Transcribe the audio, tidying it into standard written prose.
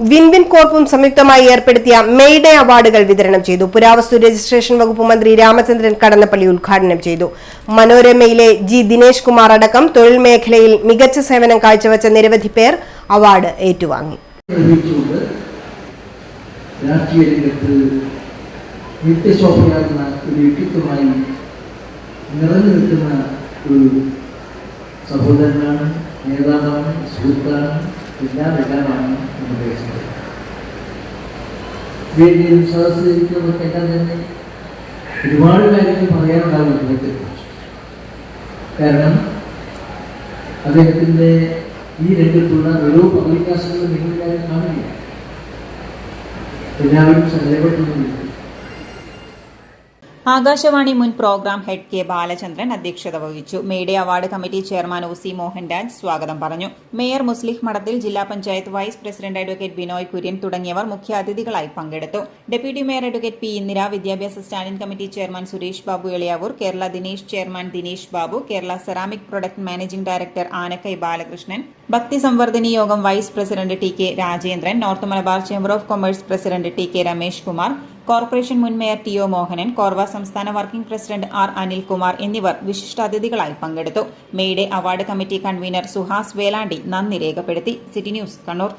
Win-win കോർപ്പും സംയുക്തമായി ഏർപ്പെടുത്തിയ mayday അവാർഡുകൾ വിതരണം ചെയ്തു. പുരാവസ്തു രജിസ്ട്രേഷൻ വകുപ്പ് മന്ത്രി രാമചന്ദ്രൻ കടന്നപ്പള്ളി ഉദ്ഘാടനം ചെയ്തു. മനോരമയിലെ ജി ദിനേശ് കുമാർ അടക്കം തൊഴിൽ മേഖലയിൽ മികച്ച സേവനം കാഴ്ചവെച്ച നിരവധി പേർ അവാർഡ് ഏറ്റുവാങ്ങി. സഹോദരനാണ്, നേതാവാണ്, സുഹൃത്താണ്, എല്ലാമാണ് നമ്മുടെ വേദിയിലും സദസ്സിലിരിക്കുന്നവർക്കെല്ലാം തന്നെ ഒരുപാട് കാര്യങ്ങൾ പറയാനുണ്ടാകും അദ്ദേഹത്തെക്കുറിച്ച്. കാരണം അദ്ദേഹത്തിൻ്റെ ഈ രംഗത്തുള്ള ഓരോ പബ്ലിക്കാസുകളും നിങ്ങളെല്ലാവരും കാണുകയാണ്. എല്ലാവരും സഹകരിക്കുന്നു. ആകാശവാണി മുൻ പ്രോഗ്രാം ഹെഡ് കെ ബാലചന്ദ്രൻ അധ്യക്ഷത വഹിച്ചു. May Day award committee chairman O C. Mohanraj സ്വാഗതം പറഞ്ഞു. മേയർ മുസ്ലിഹ് മഠത്തിൽ, ജില്ലാ panchayat vice president advocate Binoy Kurian തുടങ്ങിയവർ മുഖ്യാതിഥികളായി പങ്കെടുത്തു. Deputy mayor advocate P Indira, വിദ്യാഭ്യാസ standing committee chairman Suresh Babu Eliyavoor, Kerala Dinesh chairman Dinesh Babu, Kerala ceramic product managing director Anakkai Balakrishnan, Bhakti Samvardhini Yogam vice president T K Rajendran, north Malabar chamber of commerce president T K Ramesh Kumar, corporation മുൻ mayor T O Mohanan, Korwa സംസ്ഥാന working president R Anilkumar എന്നിവർ വിശിഷ്ടാതിഥികളായി പങ്കെടുത്തു. Mayday award committee convener Suhas Velandi നന്ദി രേഖപ്പെടുത്തി. City news, Kannur.